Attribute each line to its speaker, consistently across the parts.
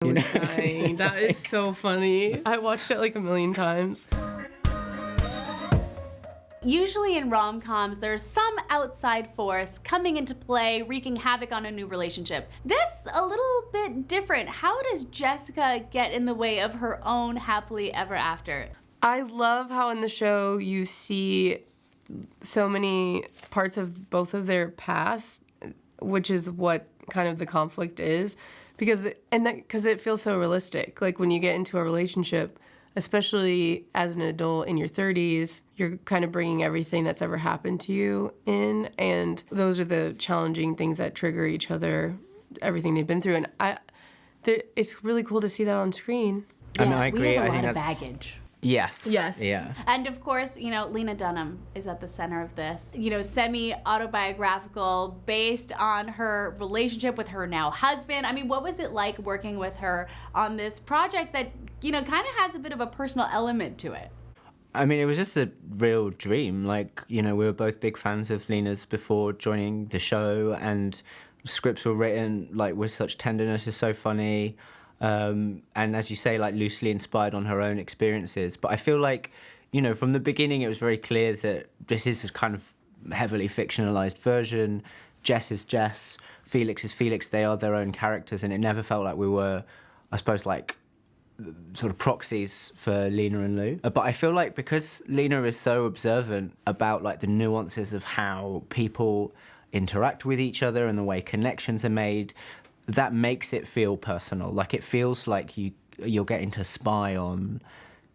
Speaker 1: I was dying. That is so funny. I watched it like a million times.
Speaker 2: Usually in rom-coms, there's some outside force coming into play, wreaking havoc on a new relationship. This, a little bit different. How does Jessica get in the way of her own happily ever after?
Speaker 1: I love how in the show you see so many parts of both of their past, which is what kind of the conflict is, because it feels so realistic. Like when you get into a relationship, especially as an adult in your 30s, you're kind of bringing everything that's ever happened to you in, and those are the challenging things that trigger each other, everything they've been through, and it's really cool to see that on screen.
Speaker 2: Yeah,
Speaker 3: I mean, I agree.
Speaker 2: We have a
Speaker 3: I
Speaker 2: lot
Speaker 3: think
Speaker 2: of
Speaker 3: that's
Speaker 2: baggage.
Speaker 1: Yes.
Speaker 3: Yeah.
Speaker 2: And of course, Lena Dunham is at the center of this. Semi-autobiographical, based on her relationship with her now husband. I mean, what was it like working with her on this project that, kind of has a bit of a personal element to it?
Speaker 3: I mean, it was just a real dream. Like, we were both big fans of Lena's before joining the show, and scripts were written, like, with such tenderness. It's so funny. And as you say, like, loosely inspired on her own experiences. But I feel like, from the beginning, it was very clear that this is a kind of heavily fictionalized version. Jess is Jess, Felix is Felix. They are their own characters, and it never felt like we were, I suppose, like, sort of proxies for Lena and Lou. But I feel like because Lena is so observant about, like, the nuances of how people interact with each other and the way connections are made, that makes it feel personal. Like, it feels like you're getting to spy on,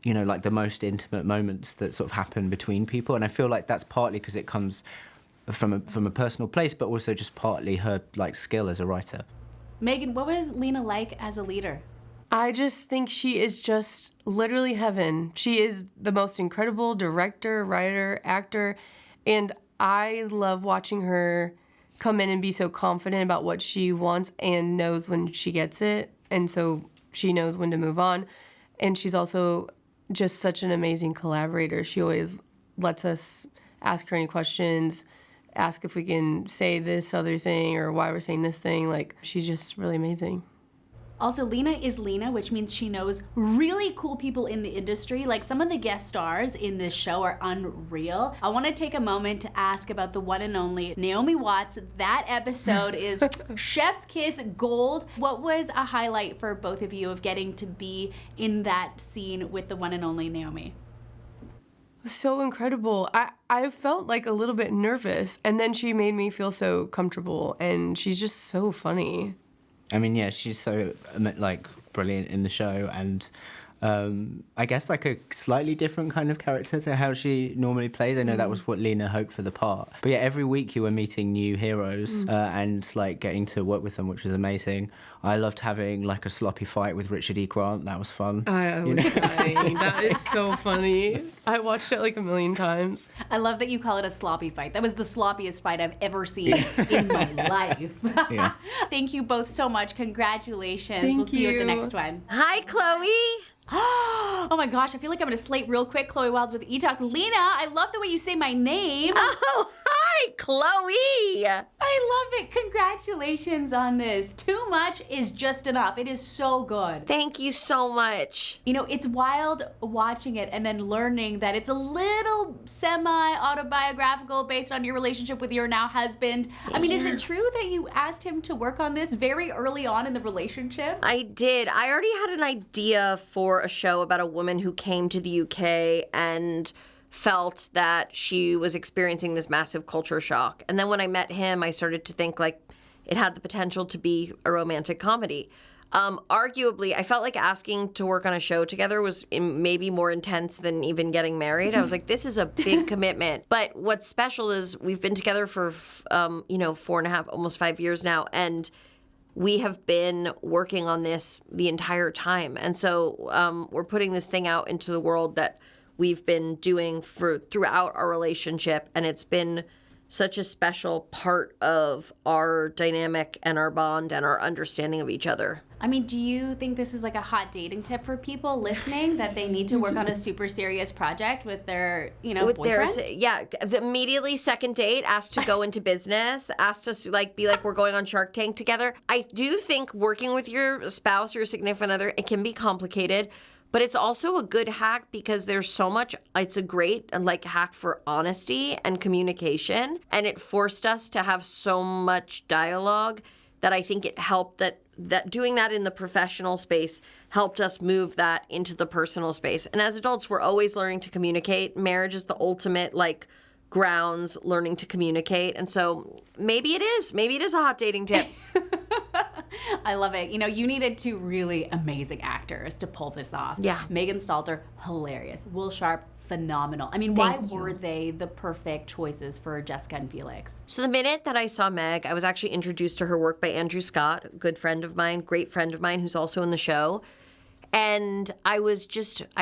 Speaker 3: like, the most intimate moments that sort of happen between people. And I feel like that's partly because it comes from a personal place, but also just partly her, like, skill as a writer.
Speaker 2: Megan, what was Lena like as a leader?
Speaker 1: I just think she is just literally heaven. She is the most incredible director, writer, actor, and I love watching her come in and be so confident about what she wants and knows when she gets it, and so she knows when to move on. And she's also just such an amazing collaborator. She always lets us ask her any questions, ask if we can say this other thing or why we're saying this thing. Like, she's just really amazing.
Speaker 2: Also, Lena is Lena, which means she knows really cool people in the industry. Like, some of the guest stars in this show are unreal. I want to take a moment to ask about the one and only Naomi Watts. That episode is chef's kiss gold. What was a highlight for both of you of getting to be in that scene with the one and only Naomi?
Speaker 1: So incredible. I felt like a little bit nervous, and then she made me feel so comfortable, and she's just so funny.
Speaker 3: I mean, yeah, she's so, like, brilliant in the show, and I guess, like, a slightly different kind of character to how she normally plays. I know that was what Lena hoped for the part. But yeah, every week you were meeting new heroes and, like, getting to work with them, which was amazing. I loved having, like, a sloppy fight with Richard E. Grant. That was fun.
Speaker 1: I was dying. That is so funny. I watched it like a million times.
Speaker 2: I love that you call it a sloppy fight. That was the sloppiest fight I've ever seen in my life.
Speaker 3: Yeah.
Speaker 2: Thank you both so much. Congratulations.
Speaker 1: Thank
Speaker 2: We'll see you at the
Speaker 1: you.
Speaker 2: next one.
Speaker 4: Hi, Chloe.
Speaker 2: Oh my gosh, I feel like I'm gonna slate real quick. Chloe Wilde with Etalk. Lena, I love the way you say my name.
Speaker 4: Oh, hi, Chloe.
Speaker 2: I love it. Congratulations on this. Too much is just enough. It is so good.
Speaker 4: Thank you so much.
Speaker 2: It's wild watching it and then learning that it's a little semi-autobiographical based on your relationship with your now husband. I mean, is it true that you asked him to work on this very early on in the relationship?
Speaker 4: I did. I already had an idea for a show about a woman who came to the UK and felt that she was experiencing this massive culture shock. And then when I met him, I started to think, like, it had the potential to be a romantic comedy. Arguably, I felt like asking to work on a show together was maybe more intense than even getting married. I was like, this is a big commitment. But what's special is we've been together for, 4.5, almost 5 years now, and we have been working on this the entire time. And so we're putting this thing out into the world that we've been doing throughout our relationship, and it's been such a special part of our dynamic and our bond and our understanding of each other.
Speaker 2: I mean, do you think this is like a hot dating tip for people listening, that they need to work on a super serious project with their, boyfriend?
Speaker 4: Immediately second date, asked to go into business, asked us be like we're going on Shark Tank together. I do think working with your spouse or your significant other, it can be complicated. But it's also a good hack because there's so much, it's a great hack for honesty and communication. And it forced us to have so much dialogue that I think it helped that doing that in the professional space helped us move that into the personal space. And as adults, we're always learning to communicate. Marriage is the ultimate grounds learning to communicate. And so maybe it is a hot dating tip.
Speaker 2: I love it. You needed two really amazing actors to pull this off.
Speaker 4: Yeah.
Speaker 2: Megan Stalter, hilarious. Will Sharpe, phenomenal. I mean, why were they the perfect choices for Jessica and Felix?
Speaker 4: So the minute that I saw Meg, I was actually introduced to her work by Andrew Scott, a good friend of mine, great friend of mine who's also in the show. And I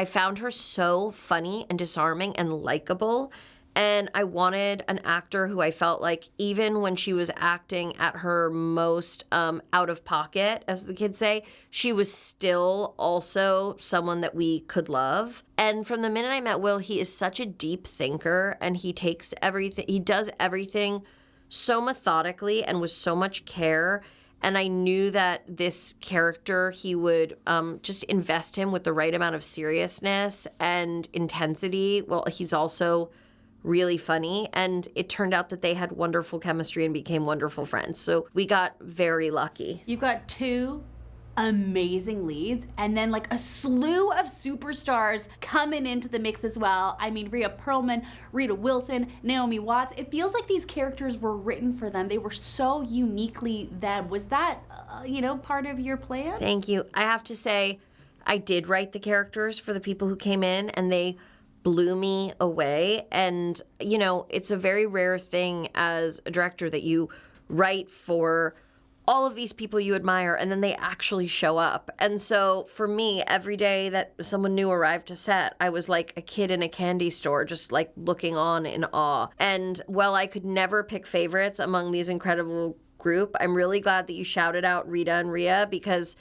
Speaker 4: found her so funny and disarming and likable. And I wanted an actor who I felt like even when she was acting at her most out of pocket, as the kids say, she was still also someone that we could love. And from the minute I met Will, he is such a deep thinker, and he does everything so methodically and with so much care. And I knew that this character, he would just invest him with the right amount of seriousness and intensity. Well, he's also really funny, and it turned out that they had wonderful chemistry and became wonderful friends. So we got very lucky.
Speaker 2: You've got two amazing leads, and then a slew of superstars coming into the mix as well. I mean, Rhea Perlman, Rita Wilson, Naomi Watts. It feels like these characters were written for them. They were so uniquely them. Was that, part of your plan?
Speaker 4: Thank you. I have to say, I did write the characters for the people who came in, and they blew me away. And, it's a very rare thing as a director that you write for all of these people you admire and then they actually show up. And so for me, every day that someone new arrived to set, I was like a kid in a candy store, just looking on in awe. And while I could never pick favorites among these incredible group, I'm really glad that you shouted out Rita and Rhea, because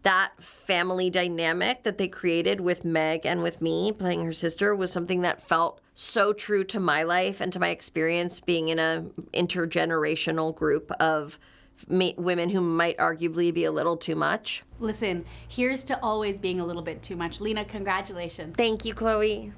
Speaker 4: that family dynamic that they created with Meg and with me playing her sister was something that felt so true to my life and to my experience being in a intergenerational group of women who might arguably be a little too much.
Speaker 2: Listen, here's to always being a little bit too much. Lena, congratulations.
Speaker 4: Thank you, Chloe.